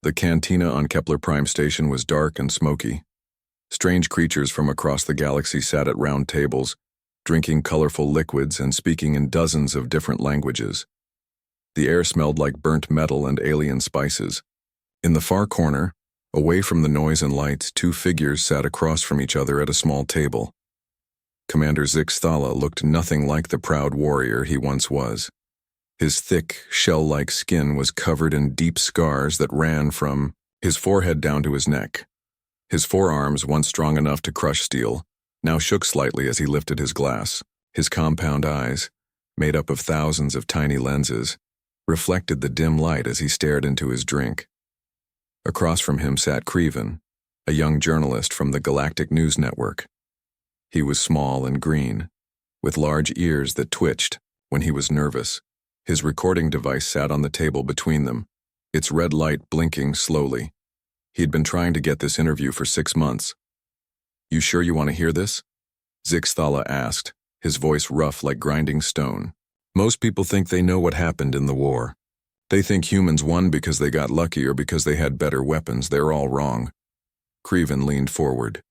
The cantina on Kepler Prime Station was dark and smoky. Strange creatures from across the galaxy sat at round tables, drinking colorful liquids and speaking in dozens of different languages. The air smelled like burnt metal and alien spices. In the far corner, away from the noise and lights, two figures sat across from each other at a small table. Commander Zixthala looked nothing like the proud warrior he once was. His thick, shell-like skin was covered in deep scars that ran from his forehead down to his neck. His forearms, once strong enough to crush steel, now shook slightly as he lifted his glass. His compound eyes, made up of thousands of tiny lenses, reflected the dim light as he stared into his drink. Across from him sat Creven, a young journalist from the Galactic News Network. He was small and green, with large ears that twitched when he was nervous. His recording device sat on the table between them, its red light blinking slowly. He'd been trying to get this interview for 6 months. "You sure you want to hear this?" Zixthala asked, his voice rough like grinding stone. "Most people think they know what happened in the war. They think humans won because they got lucky or because they had better weapons. They're all wrong." Creven leaned forward.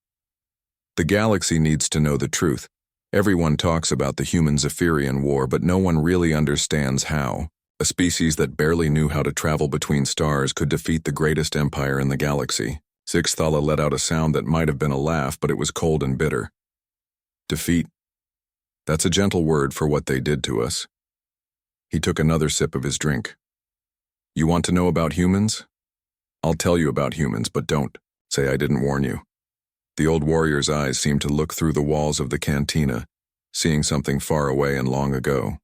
"The galaxy needs to know the truth. Everyone talks about the human-Zephyrian war, but no one really understands how. A species that barely knew how to travel between stars could defeat the greatest empire in the galaxy." Zixthala let out a sound that might have been a laugh, but it was cold and bitter. "Defeat? That's a gentle word for what they did to us." He took another sip of his drink. "You want to know about humans? I'll tell you about humans, but don't say I didn't warn you." The old warrior's eyes seemed to look through the walls of the cantina, seeing something far away and long ago.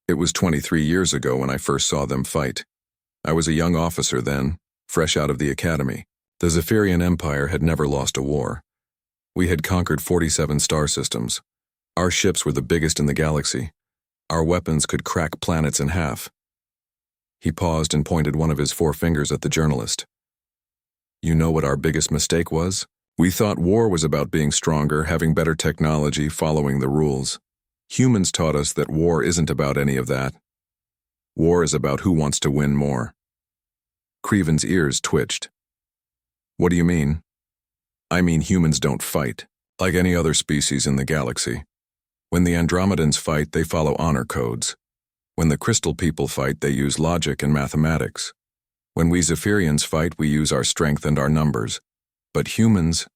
"It was 23 years ago when I first saw them fight. I was a young officer then, fresh out of the academy. The Zephyrian Empire had never lost a war. We had conquered 47 star systems. Our ships were the biggest in the galaxy. Our weapons could crack planets in half." He paused and pointed one of his 4 fingers at the journalist. "You know what our biggest mistake was? We thought war was about being stronger, having better technology, following the rules. Humans taught us that war isn't about any of that. War is about who wants to win more." Creven's ears twitched. "What do you mean?" "I mean humans don't fight, like any other species in the galaxy. When the Andromedans fight, they follow honor codes. When the Crystal people fight, they use logic and mathematics. When we Zephyrians fight, we use our strength and our numbers. But humans—"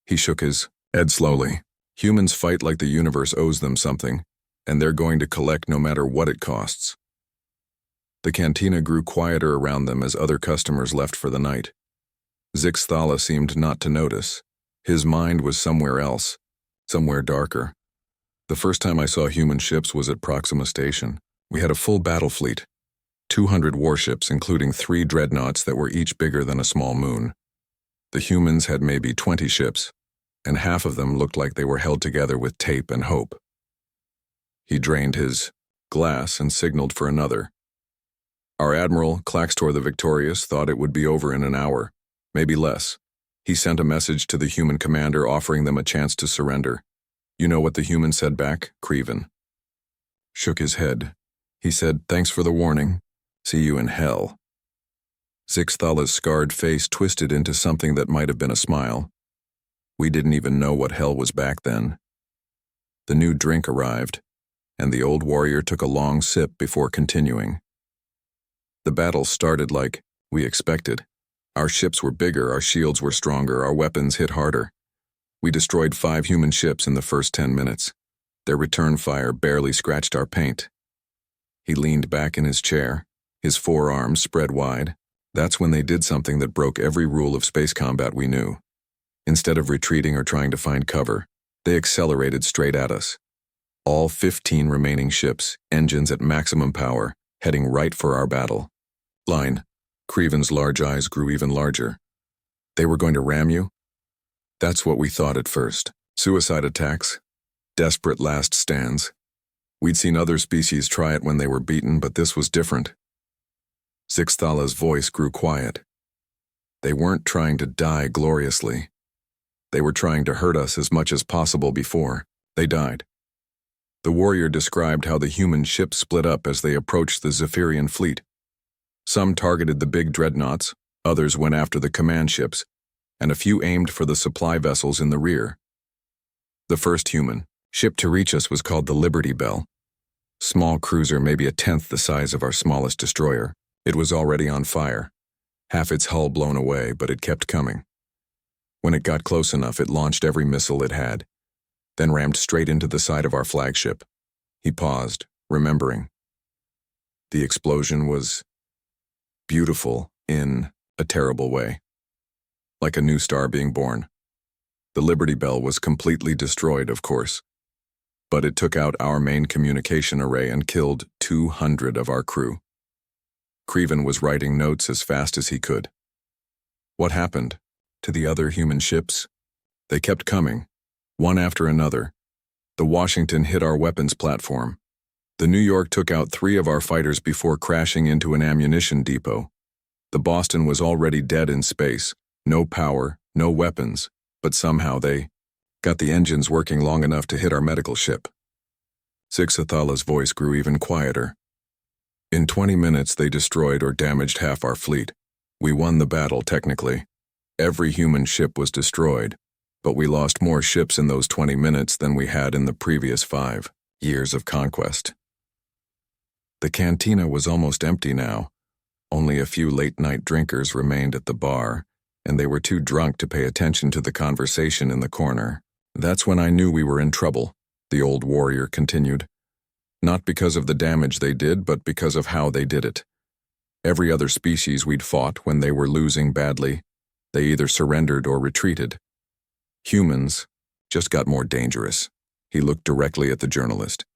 He shook his head slowly. "Humans fight like the universe owes them something, and they're going to collect no matter what it costs." The cantina grew quieter around them as other customers left for the night. Zixthala seemed not to notice. His mind was somewhere else, somewhere darker. "The first time I saw human ships was at Proxima Station. We had a full battle fleet, 200 warships, including 3 dreadnoughts that were each bigger than a small moon. The humans had maybe 20 ships, and half of them looked like they were held together with tape and hope." He drained his glass and signaled for another. "Our Admiral, Claxtor the Victorious, thought it would be over in an hour, maybe less. He sent a message to the human commander offering them a chance to surrender. You know what the human said back?" Creven shook his head. He said, "Thanks for the warning. See you in hell." Zixthala's scarred face twisted into something that might have been a smile. "We didn't even know what hell was back then." The new drink arrived, and the old warrior took a long sip before continuing. "The battle started like we expected. Our ships were bigger, our shields were stronger, our weapons hit harder. We destroyed 5 human ships in the first 10 minutes. Their return fire barely scratched our paint." He leaned back in his chair, his forearms spread wide. "That's when they did something that broke every rule of space combat we knew. Instead of retreating or trying to find cover, they accelerated straight at us. All 15 remaining ships, engines at maximum power, heading right for our battle line." Creven's large eyes grew even larger. "They were going to ram you?" "That's what we thought at first. Suicide attacks. Desperate last stands. We'd seen other species try it when they were beaten, but this was different." Zixthala's voice grew quiet. "They weren't trying to die gloriously. They were trying to hurt us as much as possible before they died." The warrior described how the human ship split up as they approached the Zephyrian fleet. Some targeted the big dreadnoughts, others went after the command ships, and a few aimed for the supply vessels in the rear. The first human ship to reach us was called the Liberty Bell. Small cruiser, maybe a tenth the size of our smallest destroyer. It was already on fire. Half its hull blown away, but it kept coming. When it got close enough, it launched every missile it had, then rammed straight into the side of our flagship. He paused, remembering. The explosion was beautiful in a terrible way. Like a new star being born. The Liberty Bell was completely destroyed, of course, but it took out our main communication array and killed 200 of our crew. Creven was writing notes as fast as he could. What happened to the other human ships? They kept coming, one after another. The Washington hit our weapons platform. The New York took out 3 of our fighters before crashing into an ammunition depot. The Boston was already dead in space. No power, no weapons, but somehow they got the engines working long enough to hit our medical ship. Zixathala's voice grew even quieter. In 20 minutes, they destroyed or damaged half our fleet. We won the battle, technically. Every human ship was destroyed, but we lost more ships in those 20 minutes than we had in the previous 5 years of conquest. The cantina was almost empty now. Only a few late-night drinkers remained at the bar, and they were too drunk to pay attention to the conversation in the corner. That's when I knew we were in trouble, the old warrior continued. Not because of the damage they did, but because of how they did it. Every other species we'd fought when they were losing badly, they either surrendered or retreated. Humans just got more dangerous. He looked directly at the journalist.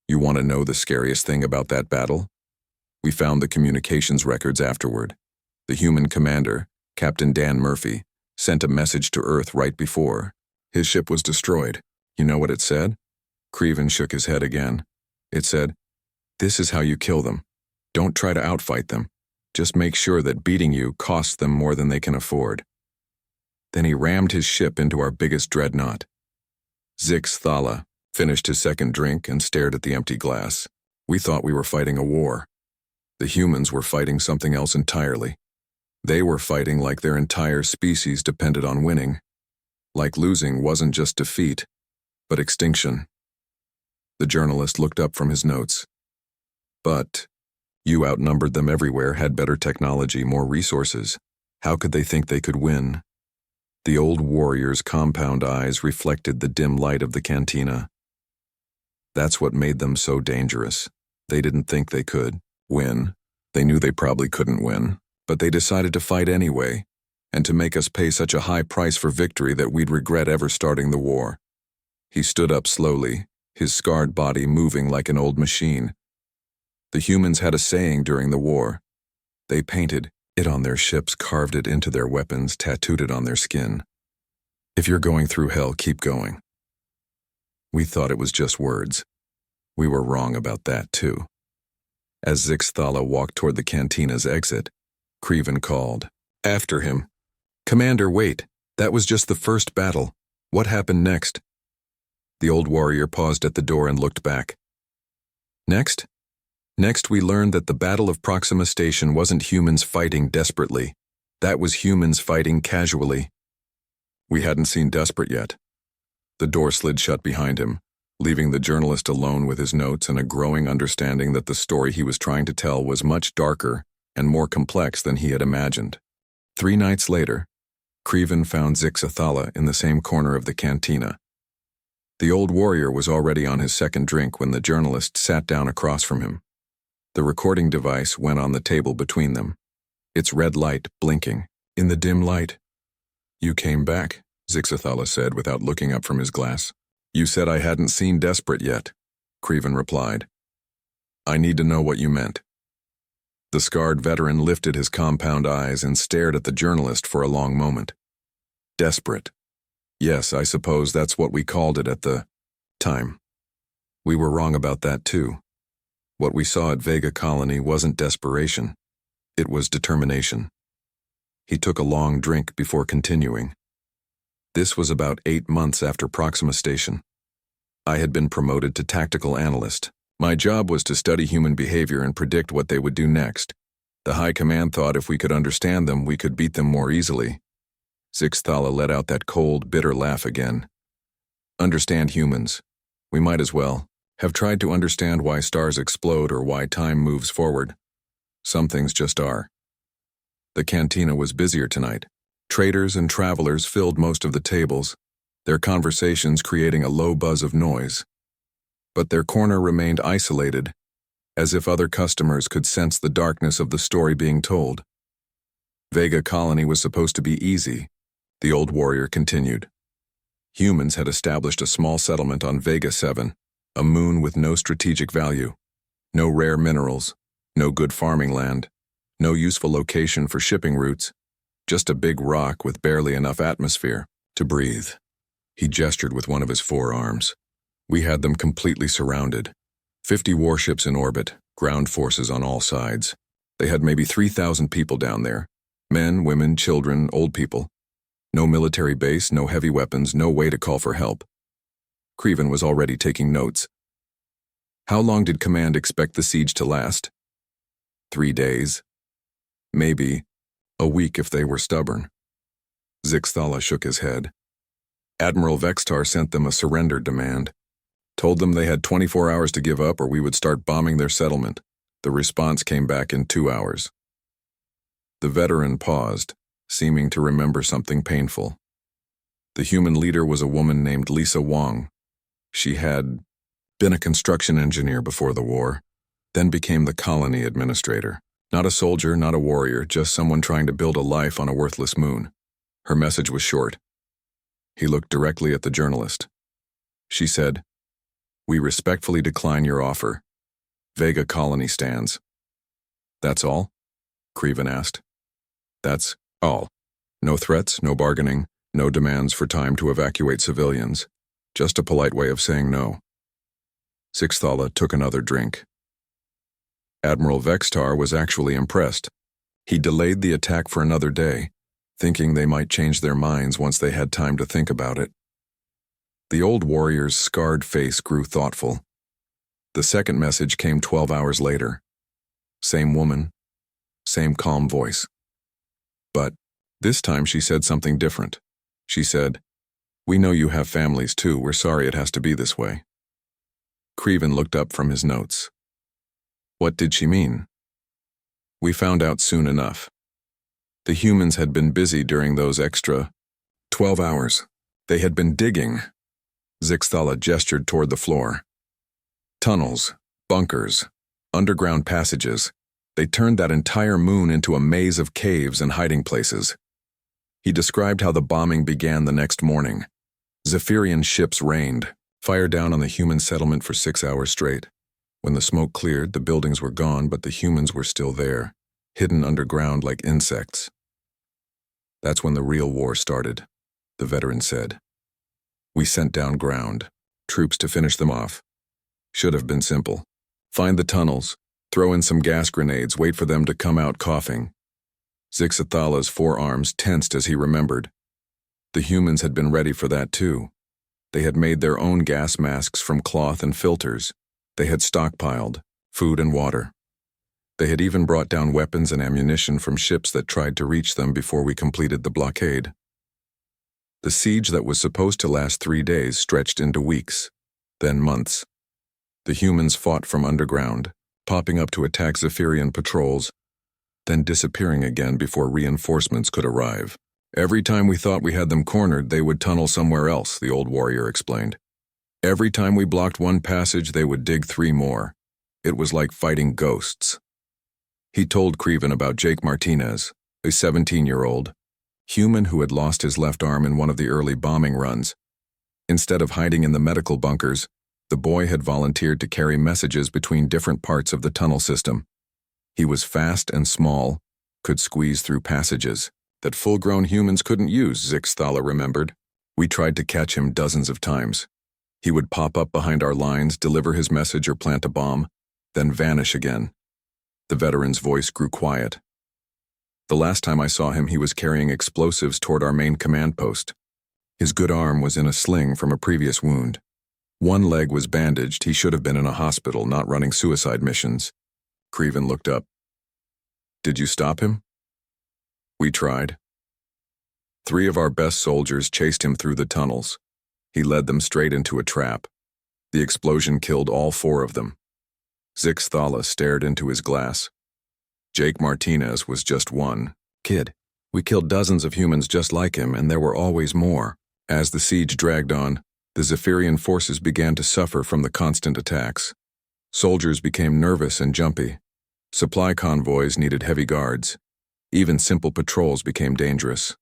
You want to know the scariest thing about that battle? We found the communications records afterward. The human commander, Captain Dan Murphy, sent a message to Earth right before his ship was destroyed. You know what it said? Creven shook his head again. It said, "This is how you kill them. Don't try to outfight them. Just make sure that beating you costs them more than they can afford." Then he rammed his ship into our biggest dreadnought. Zixthala finished his second drink and stared at the empty glass. We thought we were fighting a war. The humans were fighting something else entirely. They were fighting like their entire species depended on winning. Like losing wasn't just defeat, but extinction. The journalist looked up from his notes. But you outnumbered them everywhere, had better technology, more resources. How could they think they could win? The old warrior's compound eyes reflected the dim light of the cantina. That's what made them so dangerous. They didn't think they could win. They knew they probably couldn't win, but they decided to fight anyway, and to make us pay such a high price for victory that we'd regret ever starting the war. He stood up slowly, his scarred body moving like an old machine. The humans had a saying during the war. They painted it on their ships, carved it into their weapons, tattooed it on their skin. If you're going through hell, keep going. We thought it was just words. We were wrong about that, too. As Zixthala walked toward the cantina's exit, Creven called, "After him." "Commander, wait. That was just the first battle. What happened next?" The old warrior paused at the door and looked back. Next? Next, we learned that the Battle of Proxima Station wasn't humans fighting desperately. That was humans fighting casually. We hadn't seen desperate yet. The door slid shut behind him, leaving the journalist alone with his notes and a growing understanding that the story he was trying to tell was much darker and more complex than he had imagined. 3 nights later, Creven found Zixathala in the same corner of the cantina. The old warrior was already on his second drink when the journalist sat down across from him. The recording device went on the table between them, its red light blinking. In the dim light, "You came back," Zixathala said without looking up from his glass. "You said I hadn't seen desperate yet," Creven replied. "I need to know what you meant." The scarred veteran lifted his compound eyes and stared at the journalist for a long moment. "Desperate. Yes, I suppose that's what we called it at the time. We were wrong about that too. What we saw at Vega Colony wasn't desperation. It was determination." He took a long drink before continuing. This was about 8 months after Proxima Station. I had been promoted to tactical analyst. My job was to study human behavior and predict what they would do next. The high command thought if we could understand them, we could beat them more easily. Zixthala let out that cold, bitter laugh again. Understand humans. We might as well have tried to understand why stars explode or why time moves forward. Some things just are. The cantina was busier tonight. Traders and travelers filled most of the tables, their conversations creating a low buzz of noise. But their corner remained isolated, as if other customers could sense the darkness of the story being told. Vega Colony was supposed to be easy, the old warrior continued. Humans had established a small settlement on Vega 7, a moon with no strategic value, no rare minerals, no good farming land, no useful location for shipping routes, just a big rock with barely enough atmosphere to breathe. He gestured with one of his forearms. We had them completely surrounded. 50 warships in orbit, ground forces on all sides. They had maybe 3,000 people down there. Men, women, children, old people. No military base, no heavy weapons, no way to call for help. Creven was already taking notes. How long did command expect the siege to last? 3 days. Maybe a week if they were stubborn. Zixthala shook his head. Admiral Vextar sent them a surrender demand. Told them they had 24 hours to give up or we would start bombing their settlement. The response came back in 2 hours. The veteran paused, seeming to remember something painful. The human leader was a woman named Lisa Wong. She had been a construction engineer before the war, then became the colony administrator. Not a soldier, not a warrior, just someone trying to build a life on a worthless moon. Her message was short. He looked directly at the journalist. She said, "We respectfully decline your offer. Vega Colony stands." "That's all?" Creven asked. "That's all. No threats, no bargaining, no demands for time to evacuate civilians. Just a polite way of saying no." Zixthala took another drink. Admiral Vextar was actually impressed. He delayed the attack for another day, thinking they might change their minds once they had time to think about it. The old warrior's scarred face grew thoughtful. The second message came 12 hours later. Same woman, same calm voice. But this time she said something different. She said, "We know you have families too. We're sorry it has to be this way." Creven looked up from his notes. What did she mean? We found out soon enough. The humans had been busy during those extra 12 hours. They had been digging. Zixthala gestured toward the floor. Tunnels, bunkers, underground passages. They turned that entire moon into a maze of caves and hiding places. He described how the bombing began the next morning. Zephyrian ships rained, fired down on the human settlement for 6 hours straight. When the smoke cleared, the buildings were gone, but the humans were still there, hidden underground like insects. That's when the real war started, the veteran said. We sent down ground, troops to finish them off. Should have been simple. Find the tunnels, throw in some gas grenades, wait for them to come out coughing. Zixthala's forearms tensed as he remembered. The humans had been ready for that too. They had made their own gas masks from cloth and filters. They had stockpiled food and water. They had even brought down weapons and ammunition from ships that tried to reach them before we completed the blockade. The siege that was supposed to last 3 days stretched into weeks, then months. The humans fought from underground, popping up to attack Zephyrian patrols, then disappearing again before reinforcements could arrive. Every time we thought we had them cornered, they would tunnel somewhere else, the old warrior explained. Every time we blocked one passage, they would dig 3 more. It was like fighting ghosts. He told Creven about Jake Martinez, a 17-year-old human who had lost his left arm in one of the early bombing runs. Instead of hiding in the medical bunkers, the boy had volunteered to carry messages between different parts of the tunnel system. He was fast and small, could squeeze through passages that full-grown humans couldn't use, Zixthala remembered. We tried to catch him dozens of times. He would pop up behind our lines, deliver his message or plant a bomb, then vanish again. The veteran's voice grew quiet. The last time I saw him, he was carrying explosives toward our main command post. His good arm was in a sling from a previous wound. One leg was bandaged. He should have been in a hospital, not running suicide missions. Creven looked up. Did you stop him? We tried. 3 of our best soldiers chased him through the tunnels. He led them straight into a trap. The explosion killed all 4 of them. Zix Thala stared into his glass. Jake Martinez was just one. Kid, we killed dozens of humans just like him, and there were always more. As the siege dragged on, the Zephyrian forces began to suffer from the constant attacks. Soldiers became nervous and jumpy. Supply convoys needed heavy guards. Even simple patrols became dangerous.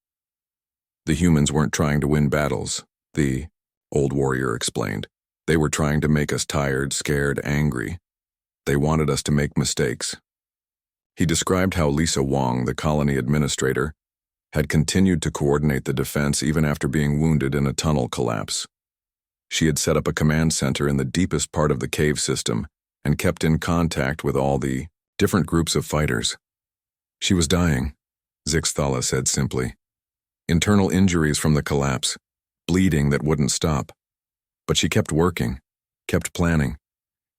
The humans weren't trying to win battles, the old warrior explained. They were trying to make us tired, scared, angry. They wanted us to make mistakes. He described how Lisa Wong, the colony administrator, had continued to coordinate the defense even after being wounded in a tunnel collapse. She had set up a command center in the deepest part of the cave system and kept in contact with all the different groups of fighters. She was dying, Zix Thala said simply. Internal injuries from the collapse, bleeding that wouldn't stop. But she kept working, kept planning,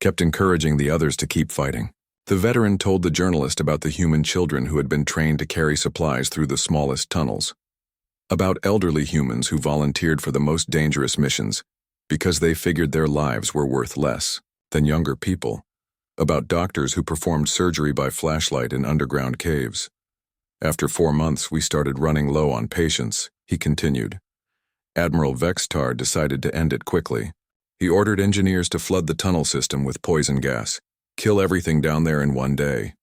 kept encouraging the others to keep fighting. The veteran told the journalist about the human children who had been trained to carry supplies through the smallest tunnels. About elderly humans who volunteered for the most dangerous missions because they figured their lives were worth less than younger people. About doctors who performed surgery by flashlight in underground caves. After 4 months, we started running low on patients, he continued. Admiral Vextar decided to end it quickly. He ordered engineers to flood the tunnel system with poison gas, kill everything down there in one day.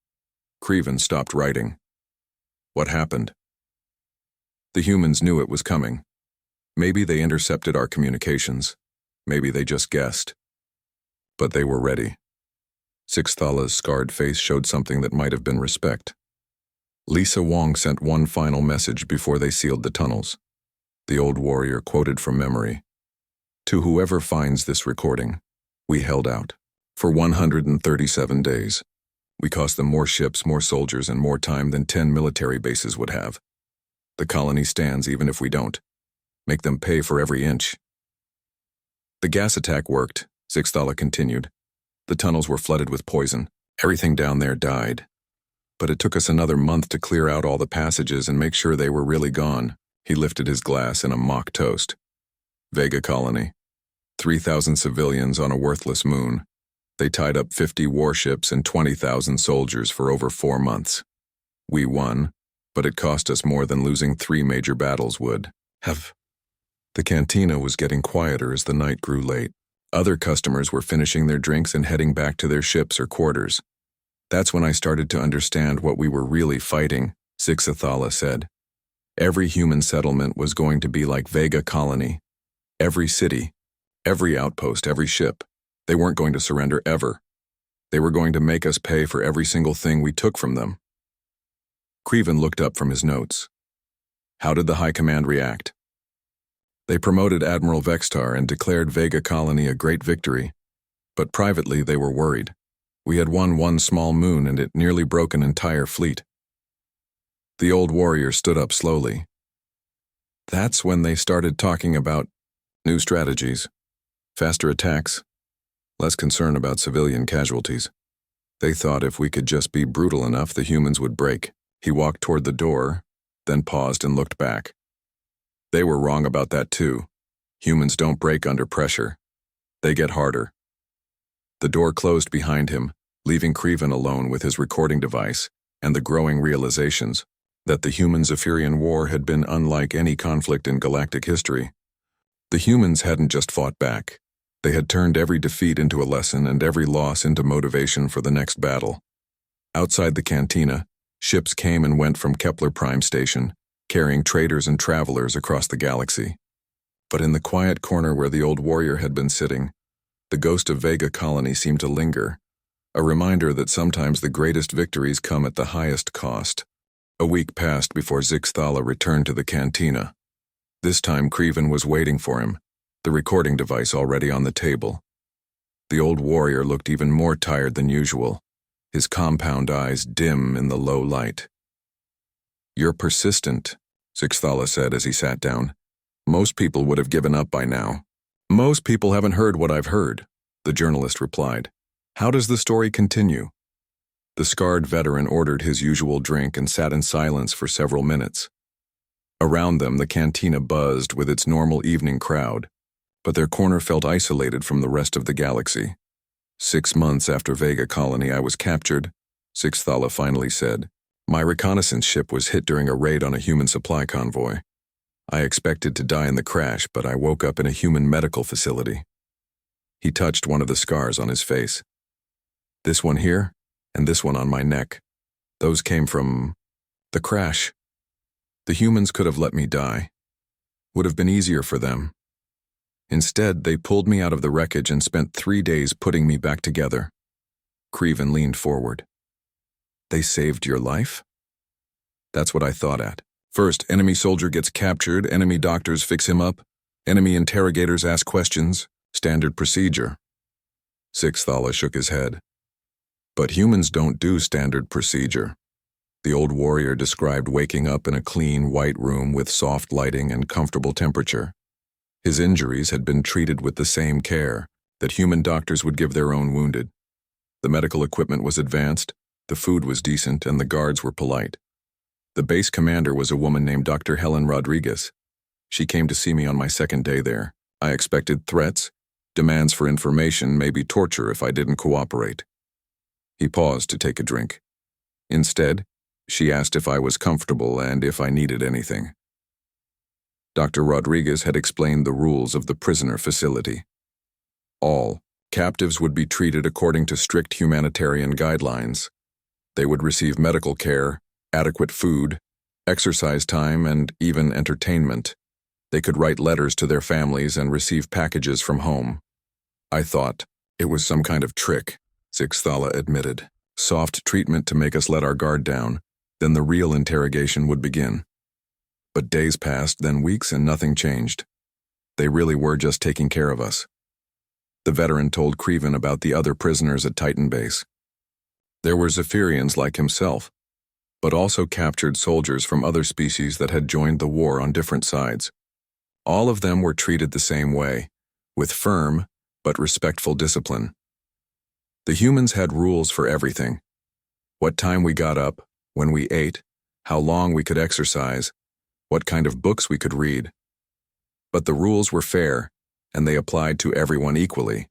Creven stopped writing. What happened? The humans knew it was coming. Maybe they intercepted our communications. Maybe they just guessed. But they were ready. Zix Thala's scarred face showed something that might have been respect. Lisa Wong sent one final message before they sealed the tunnels. The old warrior quoted from memory. To whoever finds this recording, we held out. For 137 days. We cost them more ships, more soldiers, and more time than 10 military bases would have. The colony stands even if we don't. Make them pay for every inch. The gas attack worked, Zix Thala continued. The tunnels were flooded with poison. Everything down there died. But it took us another month to clear out all the passages and make sure they were really gone. He lifted his glass in a mock toast. Vega Colony. 3,000 civilians on a worthless moon. They tied up 50 warships and 20,000 soldiers for over 4 months. We won, but it cost us more than losing 3 major battles would have. The cantina was getting quieter as the night grew late. Other customers were finishing their drinks and heading back to their ships or quarters. That's when I started to understand what we were really fighting, Zix Thala said. Every human settlement was going to be like Vega Colony. Every city, every outpost, every ship. They weren't going to surrender ever. They were going to make us pay for every single thing we took from them. Creven looked up from his notes. How did the High Command react? They promoted Admiral Vextar and declared Vega Colony a great victory. But privately they were worried. We had won one small moon and it nearly broke an entire fleet. The old warrior stood up slowly. That's when they started talking about new strategies, faster attacks, less concern about civilian casualties. They thought if we could just be brutal enough, the humans would break. He walked toward the door, then paused and looked back. They were wrong about that too. Humans don't break under pressure. They get harder. The door closed behind him, leaving Creven alone with his recording device and the growing realizations that the human-Zephyrian war had been unlike any conflict in galactic history. The humans hadn't just fought back. They had turned every defeat into a lesson and every loss into motivation for the next battle. Outside the cantina, ships came and went from Kepler Prime Station, carrying traders and travelers across the galaxy. But in the quiet corner where the old warrior had been sitting, the ghost of Vega Colony seemed to linger, a reminder that sometimes the greatest victories come at the highest cost. A week passed before Zix Thala returned to the cantina. This time Creven was waiting for him, the recording device already on the table. The old warrior looked even more tired than usual, his compound eyes dim in the low light. You're persistent, Zix Thala said as he sat down. Most people would have given up by now. Most people haven't heard what I've heard, the journalist replied. How does the story continue? The scarred veteran ordered his usual drink and sat in silence for several minutes. Around them, the cantina buzzed with its normal evening crowd, but their corner felt isolated from the rest of the galaxy. 6 months after Vega Colony, I was captured, Sixthala finally said. My reconnaissance ship was hit during a raid on a human supply convoy. I expected to die in the crash, but I woke up in a human medical facility. He touched one of the scars on his face. This one here, and this one on my neck. Those came from the crash. The humans could have let me die. Would have been easier for them. Instead, they pulled me out of the wreckage and spent 3 days putting me back together. Creven leaned forward. They saved your life? That's what I thought at. First, enemy soldier gets captured, enemy doctors fix him up, enemy interrogators ask questions, standard procedure. Sixthala shook his head. But humans don't do standard procedure. The old warrior described waking up in a clean, white room with soft lighting and comfortable temperature. His injuries had been treated with the same care that human doctors would give their own wounded. The medical equipment was advanced, the food was decent, and the guards were polite. The base commander was a woman named Dr. Helen Rodriguez. She came to see me on my second day there. I expected threats, demands for information, maybe torture if I didn't cooperate. He paused to take a drink. Instead, she asked if I was comfortable and if I needed anything. Dr. Rodriguez had explained the rules of the prisoner facility. All captives would be treated according to strict humanitarian guidelines. They would receive medical care, adequate food, exercise time, and even entertainment. They could write letters to their families and receive packages from home. I thought it was some kind of trick, Sixthala admitted. Soft treatment to make us let our guard down, then the real interrogation would begin. But days passed, then weeks, and nothing changed. They really were just taking care of us. The veteran told Creven about the other prisoners at Titan Base. There were Zephyrians like himself, but also captured soldiers from other species that had joined the war on different sides. All of them were treated the same way, with firm but respectful discipline. The humans had rules for everything. What time we got up, when we ate, how long we could exercise, what kind of books we could read. But the rules were fair, and they applied to everyone equally.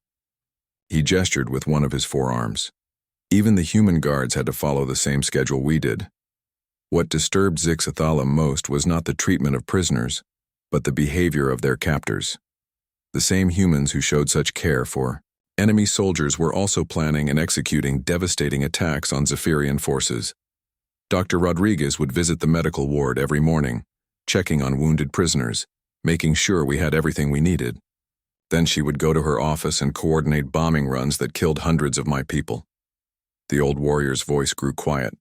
He gestured with one of his forearms. Even the human guards had to follow the same schedule we did. What disturbed Sixthala most was not the treatment of prisoners, but the behavior of their captors. The same humans who showed such care for enemy soldiers were also planning and executing devastating attacks on Zephyrian forces. Dr. Rodriguez would visit the medical ward every morning, checking on wounded prisoners, making sure we had everything we needed. Then she would go to her office and coordinate bombing runs that killed hundreds of my people. The old warrior's voice grew quiet.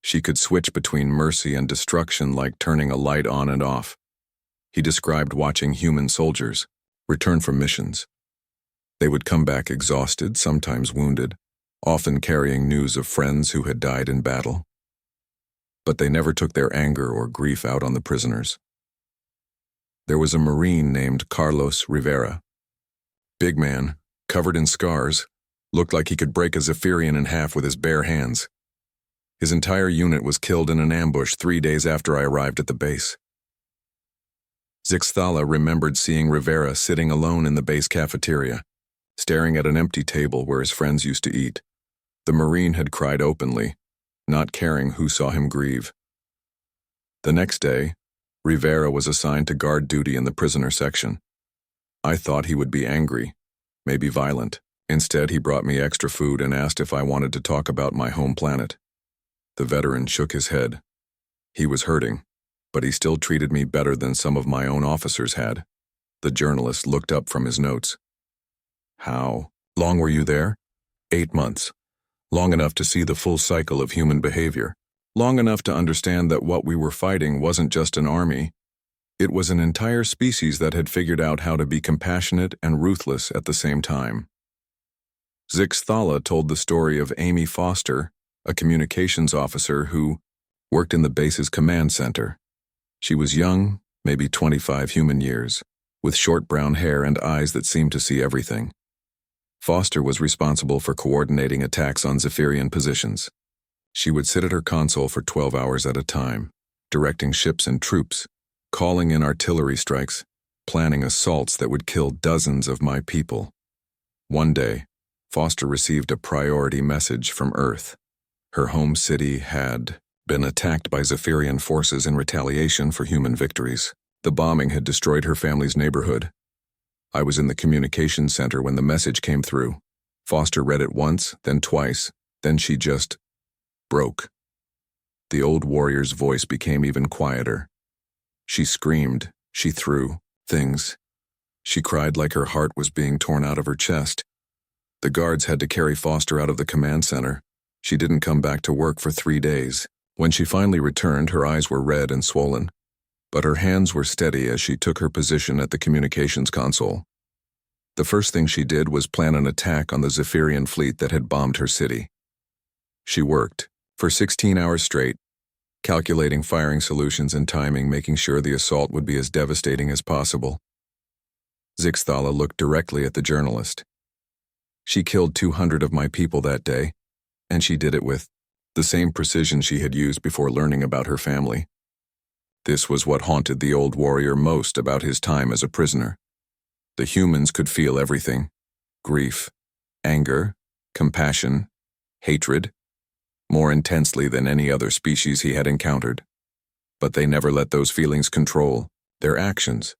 She could switch between mercy and destruction like turning a light on and off. He described watching human soldiers return from missions. They would come back exhausted, sometimes wounded, often carrying news of friends who had died in battle. But they never took their anger or grief out on the prisoners. There was a Marine named Carlos Rivera. Big man, covered in scars, looked like he could break a Zephyrian in half with his bare hands. His entire unit was killed in an ambush 3 days after I arrived at the base. Sixthala remembered seeing Rivera sitting alone in the base cafeteria, staring at an empty table where his friends used to eat. The Marine had cried openly, not caring who saw him grieve. The next day, Rivera was assigned to guard duty in the prisoner section. I thought he would be angry, maybe violent. Instead, he brought me extra food and asked if I wanted to talk about my home planet. The veteran shook his head. He was hurting, but he still treated me better than some of my own officers had. The journalist looked up from his notes. How long were you there? 8 months. Long enough to see the full cycle of human behavior. Long enough to understand that what we were fighting wasn't just an army. It was an entire species that had figured out how to be compassionate and ruthless at the same time. Sixthala told the story of Amy Foster, a communications officer who worked in the base's command center. She was young, maybe 25 human years, with short brown hair and eyes that seemed to see everything. Foster was responsible for coordinating attacks on Zephyrian positions. She would sit at her console for 12 hours at a time, directing ships and troops, calling in artillery strikes, planning assaults that would kill dozens of my people. One day, Foster received a priority message from Earth. Her home city had been attacked by Zephyrian forces in retaliation for human victories. The bombing had destroyed her family's neighborhood. I was in the communications center when the message came through. Foster read it once, then twice, then she just broke. The old warrior's voice became even quieter. She screamed, she threw things. She cried like her heart was being torn out of her chest. The guards had to carry Foster out of the command center. She didn't come back to work for 3 days. When she finally returned, her eyes were red and swollen, but her hands were steady as she took her position at the communications console. The first thing she did was plan an attack on the Zephyrian fleet that had bombed her city. She worked for 16 hours straight, calculating firing solutions and timing, making sure the assault would be as devastating as possible. Zixthala looked directly at the journalist. She killed 200 of my people that day, and she did it with the same precision she had used before learning about her family. This was what haunted the old warrior most about his time as a prisoner. The humans could feel everything: grief, anger, compassion, hatred, more intensely than any other species he had encountered. But they never let those feelings control their actions.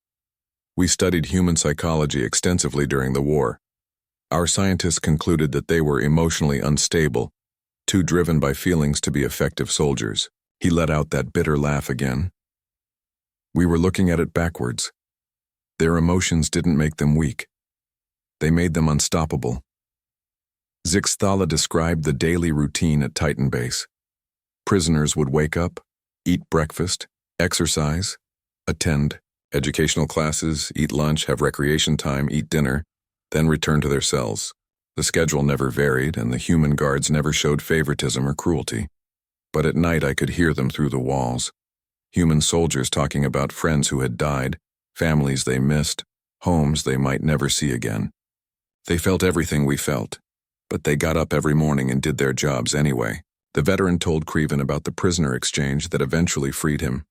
We studied human psychology extensively during the war. Our scientists concluded that they were emotionally unstable, too driven by feelings to be effective soldiers. He let out that bitter laugh again. We were looking at it backwards. Their emotions didn't make them weak. They made them unstoppable. Zixthala described the daily routine at Titan Base. Prisoners would wake up, eat breakfast, exercise, attend educational classes, eat lunch, have recreation time, eat dinner, then return to their cells. The schedule never varied, and the human guards never showed favoritism or cruelty. But at night I could hear them through the walls. Human soldiers talking about friends who had died, families they missed, homes they might never see again. They felt everything we felt, but they got up every morning and did their jobs anyway. The veteran told Creven about the prisoner exchange that eventually freed him.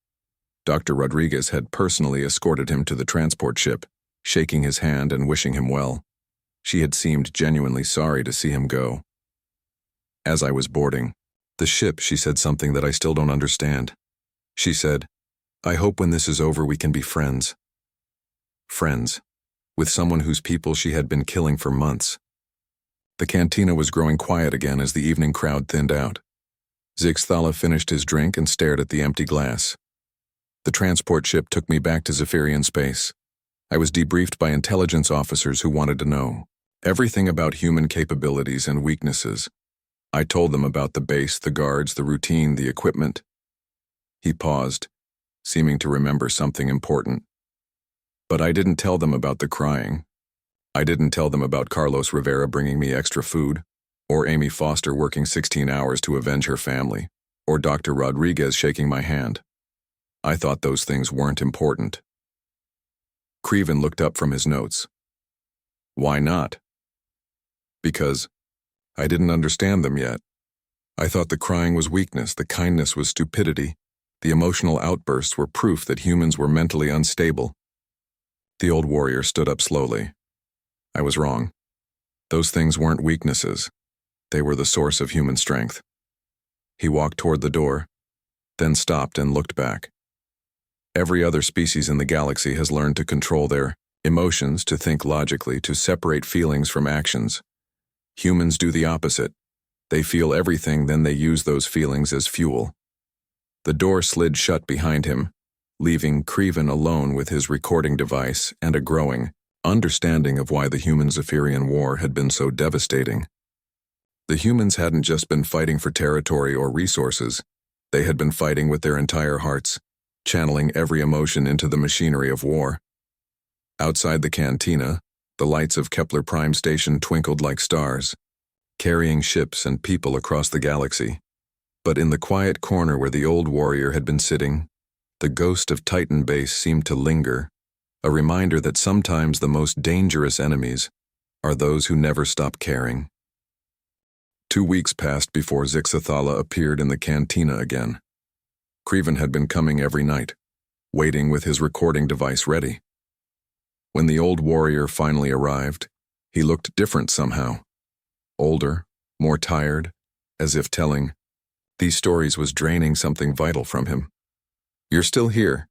Dr. Rodriguez had personally escorted him to the transport ship, shaking his hand and wishing him well. She had seemed genuinely sorry to see him go. As I was boarding the ship, she said something that I still don't understand. She said, "I hope when this is over we can be friends." Friends, with someone whose people she had been killing for months. The cantina was growing quiet again as the evening crowd thinned out. Zixthala finished his drink and stared at the empty glass. The transport ship took me back to Zephyrian space. I was debriefed by intelligence officers who wanted to know everything about human capabilities and weaknesses. I told them about the base, the guards, the routine, the equipment. He paused, seeming to remember something important. But I didn't tell them about the crying. I didn't tell them about Carlos Rivera bringing me extra food, or Amy Foster working 16 hours to avenge her family, or Dr. Rodriguez shaking my hand. I thought those things weren't important. Creven looked up from his notes. Why not? Because I didn't understand them yet. I thought the crying was weakness, the kindness was stupidity, the emotional outbursts were proof that humans were mentally unstable. The old warrior stood up slowly. I was wrong. Those things weren't weaknesses. They were the source of human strength. He walked toward the door, then stopped and looked back. Every other species in the galaxy has learned to control their emotions, to think logically, to separate feelings from actions. Humans do the opposite. They feel everything, then they use those feelings as fuel. The door slid shut behind him, leaving Creven alone with his recording device and a growing understanding of why the human-Zephyrian war had been so devastating. The humans hadn't just been fighting for territory or resources. They had been fighting with their entire hearts, channeling every emotion into the machinery of war. Outside the cantina, the lights of Kepler Prime Station twinkled like stars, carrying ships and people across the galaxy. But in the quiet corner where the old warrior had been sitting, the ghost of Titan Base seemed to linger, a reminder that sometimes the most dangerous enemies are those who never stop caring. 2 weeks passed before Zixathala appeared in the cantina again. Creven had been coming every night, waiting with his recording device ready. When the old warrior finally arrived, he looked different somehow. Older, more tired, as if telling these stories was draining something vital from him. "You're still here,"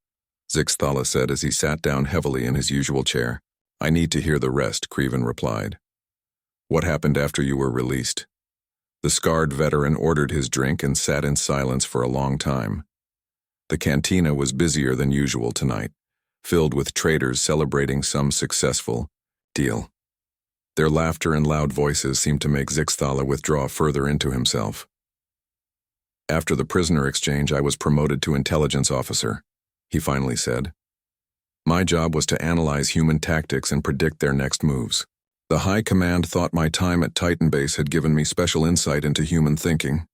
Zixathala said as he sat down heavily in his usual chair. "I need to hear the rest," Creven replied. "What happened after you were released?" The scarred veteran ordered his drink and sat in silence for a long time. The cantina was busier than usual tonight, filled with traders celebrating some successful deal. Their laughter and loud voices seemed to make Zixathala withdraw further into himself. "After the prisoner exchange, I was promoted to intelligence officer," he finally said. "My job was to analyze human tactics and predict their next moves. The High Command thought my time at Titan Base had given me special insight into human thinking."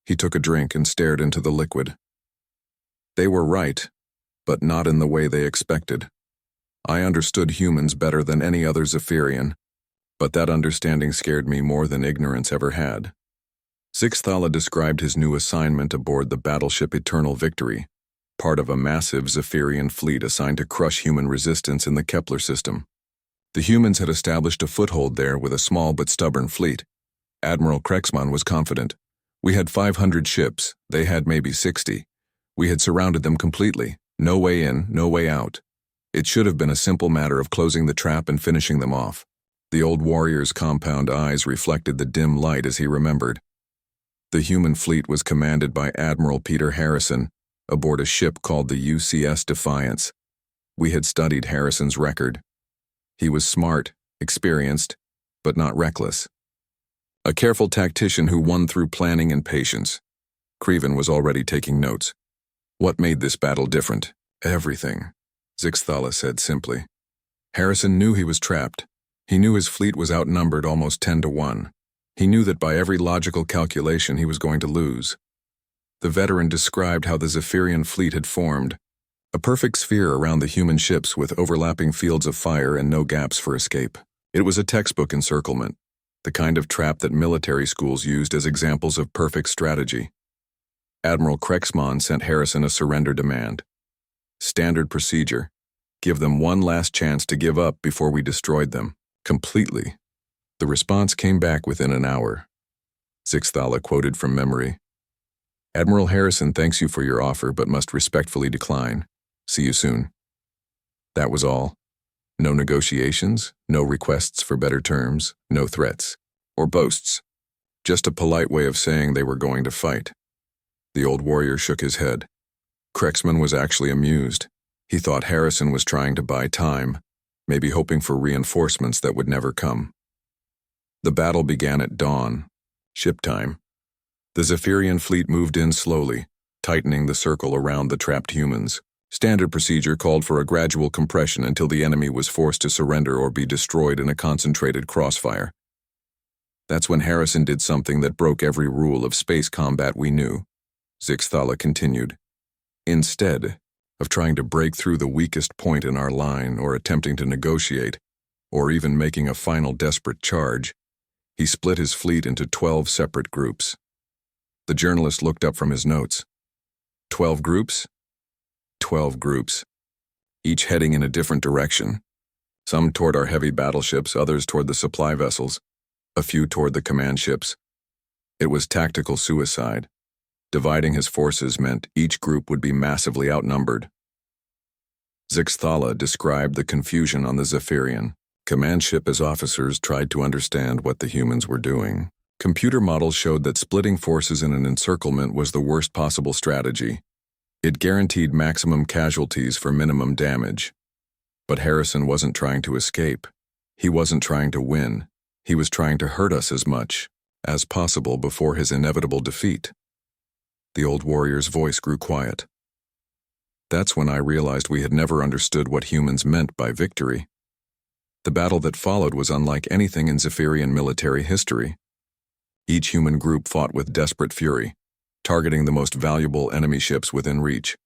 He took a drink and stared into the liquid. "They were right, but not in the way they expected. I understood humans better than any other Zephyrian, but that understanding scared me more than ignorance ever had." Zixathala described his new assignment aboard the battleship Eternal Victory, part of a massive Zephyrian fleet assigned to crush human resistance in the Kepler system. The humans had established a foothold there with a small but stubborn fleet. Admiral Krexman was confident. "We had 500 ships, they had maybe 60. We had surrounded them completely, no way in, no way out. It should have been a simple matter of closing the trap and finishing them off." The old warrior's compound eyes reflected the dim light as he remembered. The human fleet was commanded by Admiral Peter Harrison, aboard a ship called the UCS Defiance. We had studied Harrison's record. He was smart, experienced, but not reckless. A careful tactician who won through planning and patience. Creven was already taking notes. "What made this battle different?" "Everything," Zixathala said simply. "Harrison knew he was trapped. He knew his fleet was outnumbered almost 10-1. He knew that by every logical calculation he was going to lose." The veteran described how the Zephyrian fleet had formed, a perfect sphere around the human ships with overlapping fields of fire and no gaps for escape. It was a textbook encirclement, the kind of trap that military schools used as examples of perfect strategy. Admiral Krexman sent Harrison a surrender demand. "Standard procedure. Give them one last chance to give up before we destroyed them. Completely." The response came back within an hour. Zixathala quoted from memory. "Admiral Harrison thanks you for your offer but must respectfully decline. See you soon." That was all. No negotiations, no requests for better terms, no threats, or boasts. Just a polite way of saying they were going to fight. The old warrior shook his head. Krexman was actually amused. He thought Harrison was trying to buy time, maybe hoping for reinforcements that would never come. The battle began at dawn, ship time. The Zephyrian fleet moved in slowly, tightening the circle around the trapped humans. Standard procedure called for a gradual compression until the enemy was forced to surrender or be destroyed in a concentrated crossfire. That's when Harrison did something that broke every rule of space combat we knew, Zixathala continued. Instead of trying to break through the weakest point in our line or attempting to negotiate, or even making a final desperate charge, he split his fleet into 12 separate groups. The journalist looked up from his notes. 12 groups? 12 groups, each heading in a different direction. Some toward our heavy battleships, others toward the supply vessels, a few toward the command ships. It was tactical suicide. Dividing his forces meant each group would be massively outnumbered. Zixathala described the confusion on the Zephyrian. Command ship as officers tried to understand what the humans were doing. Computer models showed that splitting forces in an encirclement was the worst possible strategy. It guaranteed maximum casualties for minimum damage. But Harrison wasn't trying to escape. He wasn't trying to win. He was trying to hurt us as much as possible before his inevitable defeat. The old warrior's voice grew quiet. That's when I realized we had never understood what humans meant by victory. The battle that followed was unlike anything in Zephyrian military history. Each human group fought with desperate fury, targeting the most valuable enemy ships within reach.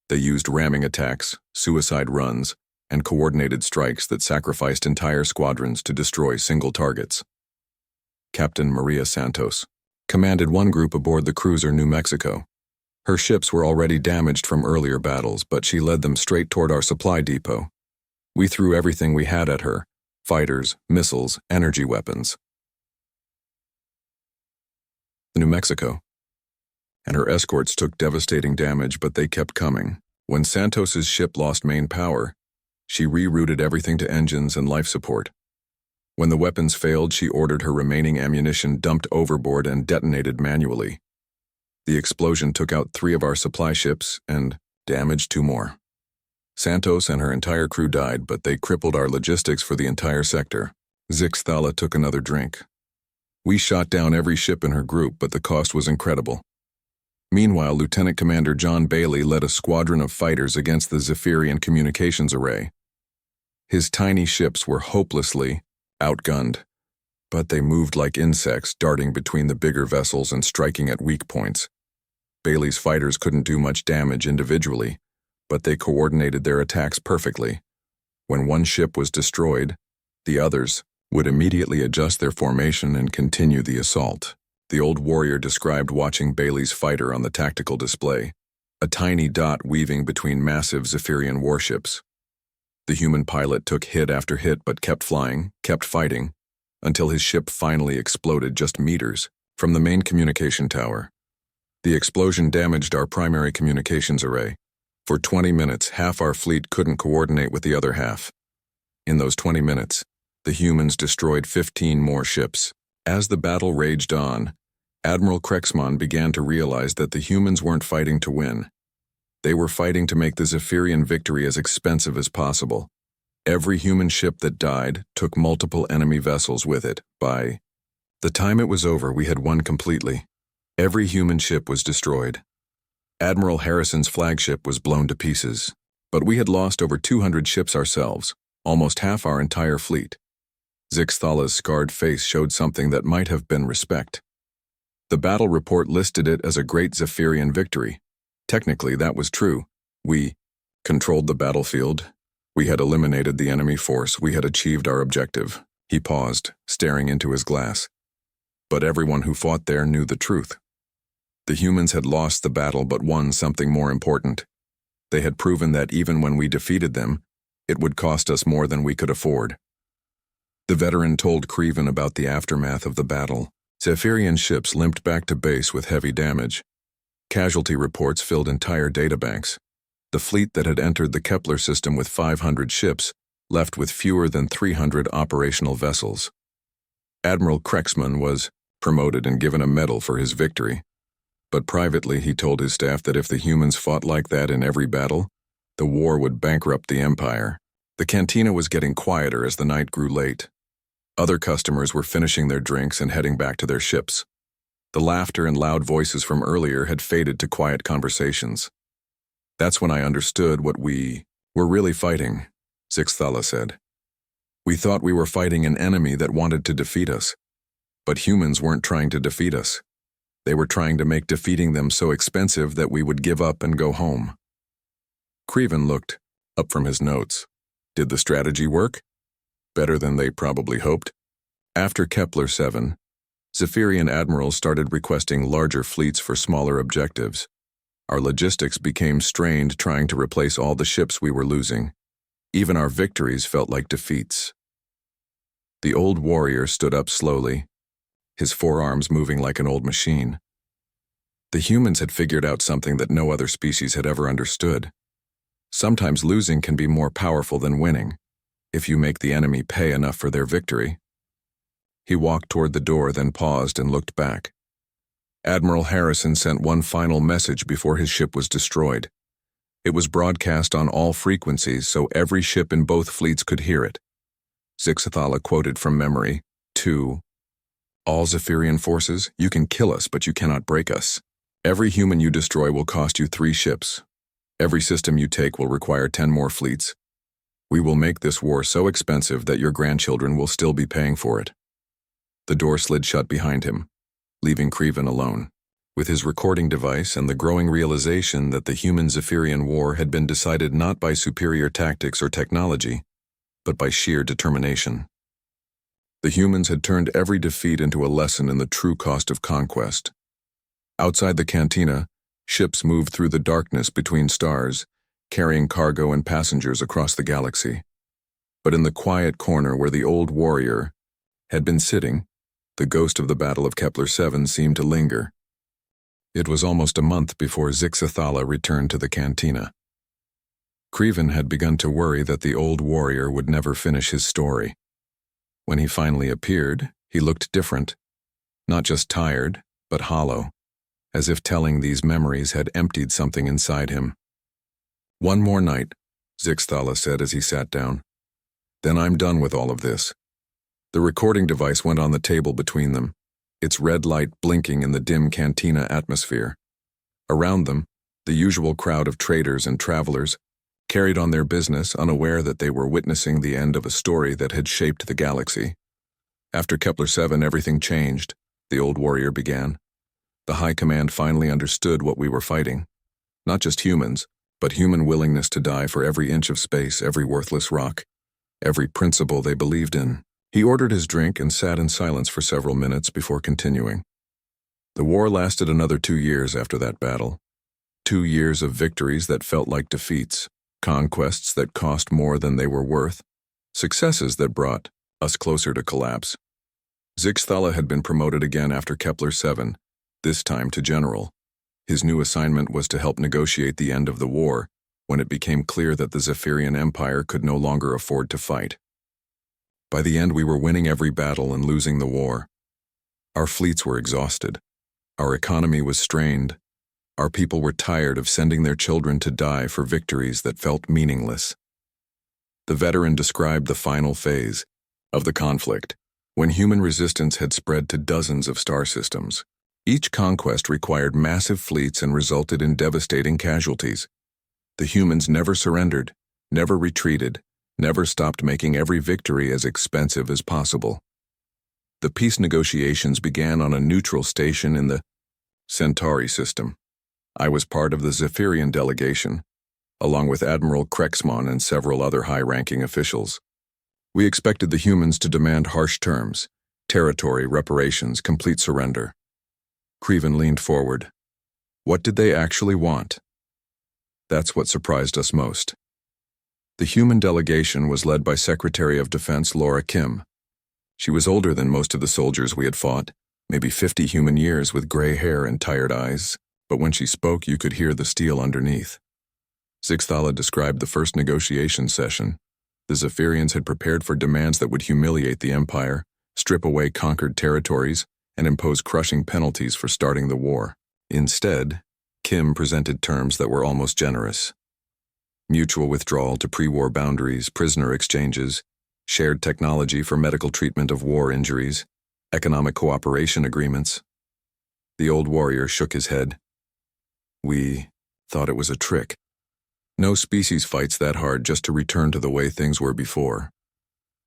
They used ramming attacks, suicide runs, and coordinated strikes that sacrificed entire squadrons to destroy single targets. Captain Maria Santos commanded one group aboard the cruiser New Mexico. Her ships were already damaged from earlier battles, but she led them straight toward our supply depot. We threw everything we had at her: fighters, missiles, energy weapons. New Mexico. And her escorts took devastating damage, but they kept coming. When Santos's ship lost main power, she rerouted everything to engines and life support. When the weapons failed, she ordered her remaining ammunition dumped overboard and detonated manually. The explosion took out 3 of our supply ships and damaged 2 more. Santos and her entire crew died, but they crippled our logistics for the entire sector. Zixthala took another drink. We shot down every ship in her group, but the cost was incredible. Meanwhile, Lieutenant Commander John Bailey led a squadron of fighters against the Zephyrian communications array. His tiny ships were hopelessly outgunned, but they moved like insects, darting between the bigger vessels and striking at weak points. Bailey's fighters couldn't do much damage individually, but they coordinated their attacks perfectly. When one ship was destroyed, the others would immediately adjust their formation and continue the assault. The old warrior described watching Bailey's fighter on the tactical display, a tiny dot weaving between massive Zephyrian warships. The human pilot took hit after hit but kept flying, kept fighting, until his ship finally exploded just meters from the main communication tower. The explosion damaged our primary communications array. For 20 minutes, half our fleet couldn't coordinate with the other half. In those 20 minutes, the humans destroyed 15 more ships. As the battle raged on, Admiral Krexman began to realize that the humans weren't fighting to win. They were fighting to make the Zephyrian victory as expensive as possible. Every human ship that died took multiple enemy vessels with it. By the time it was over, we had won completely. Every human ship was destroyed. Admiral Harrison's flagship was blown to pieces, but we had lost over 200 ships ourselves, almost half our entire fleet. Zixthala's scarred face showed something that might have been respect. The battle report listed it as a great Zephyrian victory. Technically, that was true. We controlled the battlefield. We had eliminated the enemy force. We had achieved our objective. He paused, staring into his glass. But everyone who fought there knew the truth. The humans had lost the battle but won something more important. They had proven that even when we defeated them, it would cost us more than we could afford. The veteran told Creven about the aftermath of the battle. Zephyrian ships limped back to base with heavy damage. Casualty reports filled entire databanks. The fleet that had entered the Kepler system with 500 ships left with fewer than 300 operational vessels. Admiral Krexman was promoted and given a medal for his victory. But privately, he told his staff that if the humans fought like that in every battle, the war would bankrupt the Empire. The cantina was getting quieter as the night grew late. Other customers were finishing their drinks and heading back to their ships. The laughter and loud voices from earlier had faded to quiet conversations. That's when I understood what we were really fighting, Zixthala said. We thought we were fighting an enemy that wanted to defeat us. But humans weren't trying to defeat us. They were trying to make defeating them so expensive that we would give up and go home. Creven looked up from his notes. Did the strategy work? Better than they probably hoped. After Kepler 7, Zephyrian admirals started requesting larger fleets for smaller objectives. Our logistics became strained trying to replace all the ships we were losing. Even our victories felt like defeats. The old warrior stood up slowly, his forearms moving like an old machine. The humans had figured out something that no other species had ever understood. Sometimes losing can be more powerful than winning, if you make the enemy pay enough for their victory. He walked toward the door, then paused and looked back. Admiral Harrison sent one final message before his ship was destroyed. It was broadcast on all frequencies so every ship in both fleets could hear it. Zixthala quoted from memory, "To all Zephyrian forces, you can kill us, but you cannot break us. Every human you destroy will cost you 3 ships. Every system you take will require 10 more fleets. We will make this war so expensive that your grandchildren will still be paying for it." The door slid shut behind him, leaving Creven alone. With his recording device and the growing realization that the human-Zephyrian war had been decided not by superior tactics or technology, but by sheer determination. The humans had turned every defeat into a lesson in the true cost of conquest. Outside the cantina, ships moved through the darkness between stars, carrying cargo and passengers across the galaxy. But in the quiet corner where the old warrior had been sitting, the ghost of the Battle of Kepler-7 seemed to linger. It was almost a month before Zixathala returned to the cantina. Creven had begun to worry that the old warrior would never finish his story. When he finally appeared, he looked different. Not just tired, but hollow, as if telling these memories had emptied something inside him. "One more night," Zixathala said as he sat down. "Then I'm done with all of this." The recording device went on the table between them, its red light blinking in the dim cantina atmosphere. Around them, the usual crowd of traders and travelers carried on their business, unaware that they were witnessing the end of a story that had shaped the galaxy. "After Kepler-7, everything changed," the old warrior began. "The High Command finally understood what we were fighting. Not just humans, but human willingness to die for every inch of space, every worthless rock, every principle they believed in." He ordered his drink and sat in silence for several minutes before continuing. "The war lasted another 2 years after that battle. 2 years of victories that felt like defeats, conquests that cost more than they were worth, successes that brought us closer to collapse. Zixathala had been promoted again after Kepler-7, this time to general. His new assignment was to help negotiate the end of the war when it became clear that the Zephyrian Empire could no longer afford to fight. By the end, we were winning every battle and losing the war. Our fleets were exhausted. Our economy was strained. Our people were tired of sending their children to die for victories that felt meaningless." The veteran described the final phase of the conflict, when human resistance had spread to dozens of star systems. Each conquest required massive fleets and resulted in devastating casualties. The humans never surrendered, never retreated, never stopped making every victory as expensive as possible. The peace negotiations began on a neutral station in the Centauri system. I was part of the Zephyrian delegation, along with Admiral Krexmon and several other high-ranking officials. We expected the humans to demand harsh terms, territory, reparations, complete surrender. Creven leaned forward. What did they actually want? That's what surprised us most. The human delegation was led by Secretary of Defense Laura Kim. She was older than most of the soldiers we had fought, maybe 50 human years with gray hair and tired eyes, but when she spoke you could hear the steel underneath. Zixathala described the first negotiation session. The Zephyrians had prepared for demands that would humiliate the Empire, strip away conquered territories, and impose crushing penalties for starting the war. Instead, Kim presented terms that were almost generous. Mutual withdrawal to pre-war boundaries, prisoner exchanges, shared technology for medical treatment of war injuries, economic cooperation agreements. The old warrior shook his head. "We thought it was a trick. No species fights that hard just to return to the way things were before.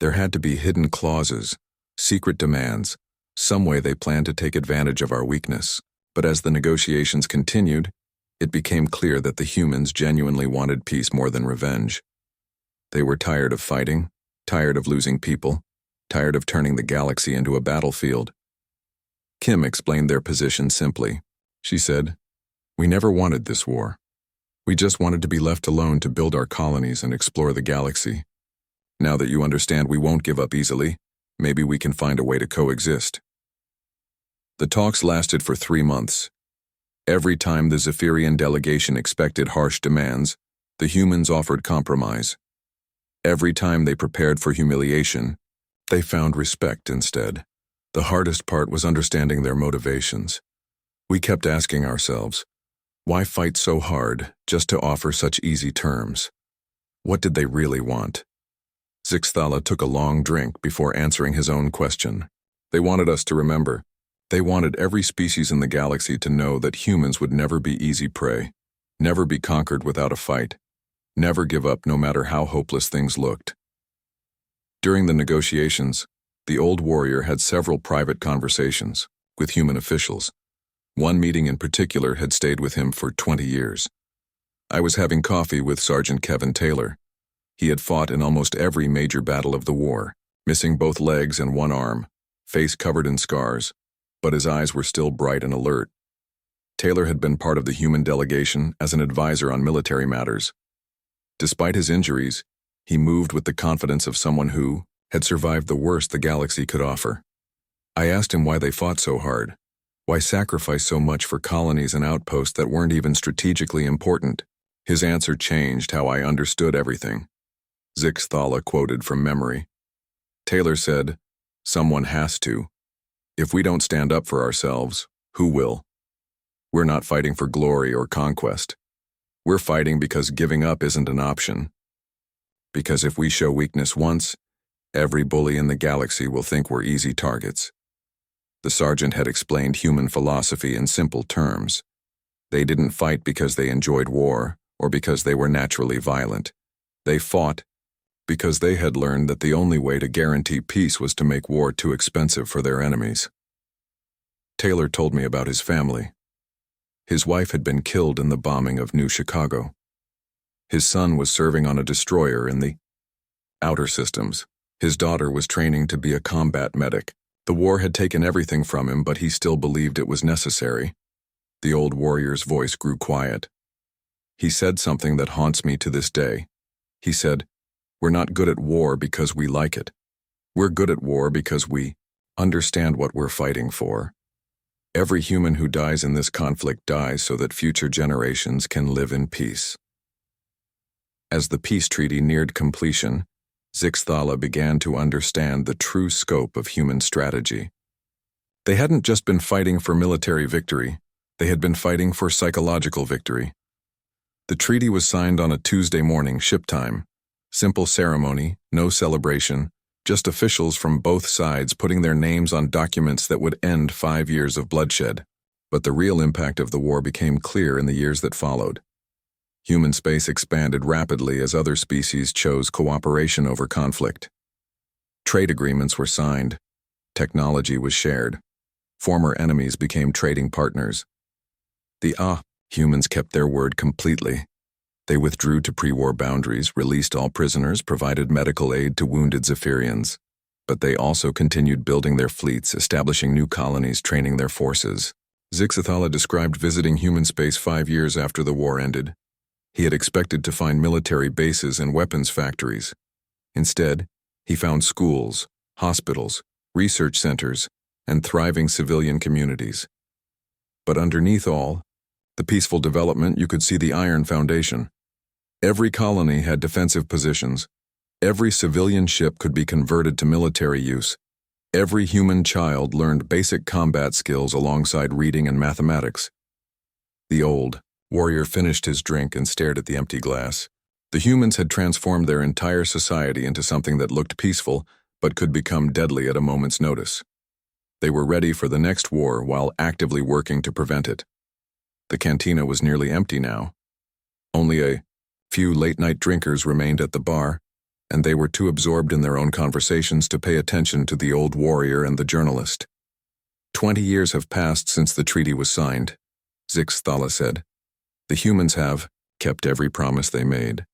There had to be hidden clauses, secret demands, some way they planned to take advantage of our weakness." But as the negotiations continued, it became clear that the humans genuinely wanted peace more than revenge. They were tired of fighting, tired of losing people, tired of turning the galaxy into a battlefield. Kim explained their position simply. She said, "We never wanted this war. We just wanted to be left alone to build our colonies and explore the galaxy. Now that you understand we won't give up easily, maybe we can find a way to coexist." The talks lasted for 3 months. Every time the Zephyrian delegation expected harsh demands, the humans offered compromise. Every time they prepared for humiliation, they found respect instead. The hardest part was understanding their motivations. We kept asking ourselves, why fight so hard just to offer such easy terms? What did they really want? Zixathala took a long drink before answering his own question. They wanted us to remember. They wanted every species in the galaxy to know that humans would never be easy prey, never be conquered without a fight, never give up no matter how hopeless things looked. During the negotiations, the old warrior had several private conversations with human officials. One meeting in particular had stayed with him for 20 years. I was having coffee with Sergeant Kevin Taylor. He had fought in almost every major battle of the war, missing both legs and one arm, face covered in scars, but his eyes were still bright and alert. Taylor had been part of the human delegation as an advisor on military matters. Despite his injuries, he moved with the confidence of someone who had survived the worst the galaxy could offer. I asked him why they fought so hard, why sacrifice so much for colonies and outposts that weren't even strategically important. His answer changed how I understood everything. Zix Thala quoted from memory. Taylor said, "Someone has to. If we don't stand up for ourselves, who will? We're not fighting for glory or conquest. We're fighting because giving up isn't an option. Because if we show weakness once, every bully in the galaxy will think we're easy targets." The sergeant had explained human philosophy in simple terms. They didn't fight because they enjoyed war or because they were naturally violent. They fought because they had learned that the only way to guarantee peace was to make war too expensive for their enemies. Taylor told me about his family. His wife had been killed in the bombing of New Chicago. His son was serving on a destroyer in the outer systems. His daughter was training to be a combat medic. The war had taken everything from him, but he still believed it was necessary. The old warrior's voice grew quiet. He said something that haunts me to this day. He said, "We're not good at war because we like it. We're good at war because we understand what we're fighting for. Every human who dies in this conflict dies so that future generations can live in peace." As the peace treaty neared completion, Zix Thala began to understand the true scope of human strategy. They hadn't just been fighting for military victory, they had been fighting for psychological victory. The treaty was signed on a Tuesday morning, ship time. Simple ceremony, no celebration, just officials from both sides putting their names on documents that would end 5 years of bloodshed. But the real impact of the war became clear in the years that followed. Human space expanded rapidly as other species chose cooperation over conflict. Trade agreements were signed. Technology was shared. Former enemies became trading partners. The humans kept their word completely. They withdrew to pre-war boundaries, released all prisoners, provided medical aid to wounded Zephyrians. But they also continued building their fleets, establishing new colonies, training their forces. Zix Thala described visiting human space 5 years after the war ended. He had expected to find military bases and weapons factories. Instead, he found schools, hospitals, research centers, and thriving civilian communities. But underneath all, the peaceful development, you could see the iron foundation. Every colony had defensive positions. Every civilian ship could be converted to military use. Every human child learned basic combat skills alongside reading and mathematics. The old warrior finished his drink and stared at the empty glass. The humans had transformed their entire society into something that looked peaceful, but could become deadly at a moment's notice. They were ready for the next war while actively working to prevent it. The cantina was nearly empty now. Only a few late-night drinkers remained at the bar, and they were too absorbed in their own conversations to pay attention to the old warrior and the journalist. 20 years have passed since the treaty was signed, Zix Thala said. The humans have kept every promise they made.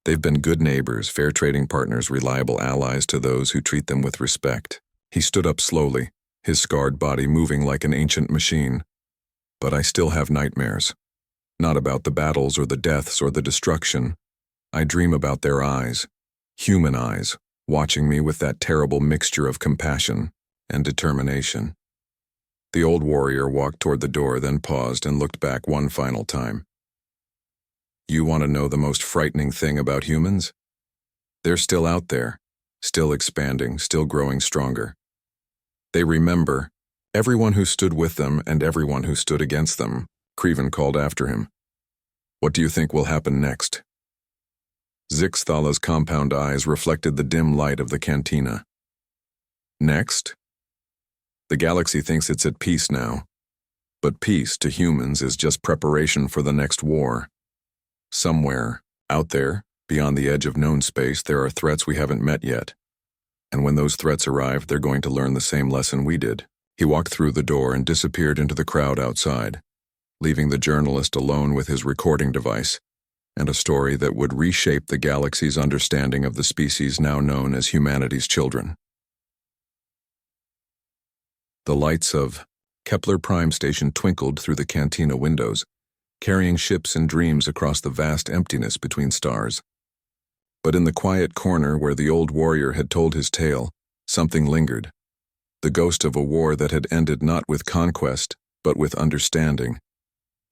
They've been good neighbors, fair trading partners, reliable allies to those who treat them with respect. He stood up slowly, his scarred body moving like an ancient machine. But I still have nightmares. Not about the battles or the deaths or the destruction. I dream about their eyes, human eyes, watching me with that terrible mixture of compassion and determination. The old warrior walked toward the door, then paused and looked back one final time. You want to know the most frightening thing about humans? They're still out there, still expanding, still growing stronger. They remember everyone who stood with them and everyone who stood against them, Creven called after him. What do you think will happen next? Zix Thala's compound eyes reflected the dim light of the cantina. Next? The galaxy thinks it's at peace now. But peace to humans is just preparation for the next war. Somewhere, out there, beyond the edge of known space, there are threats we haven't met yet. And when those threats arrive, they're going to learn the same lesson we did. He walked through the door and disappeared into the crowd outside, leaving the journalist alone with his recording device and a story that would reshape the galaxy's understanding of the species now known as humanity's children. The lights of Kepler Prime Station twinkled through the cantina windows, carrying ships and dreams across the vast emptiness between stars. But in the quiet corner where the old warrior had told his tale, something lingered. The ghost of a war that had ended not with conquest, but with understanding,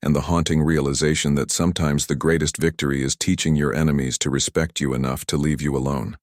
and the haunting realization that sometimes the greatest victory is teaching your enemies to respect you enough to leave you alone.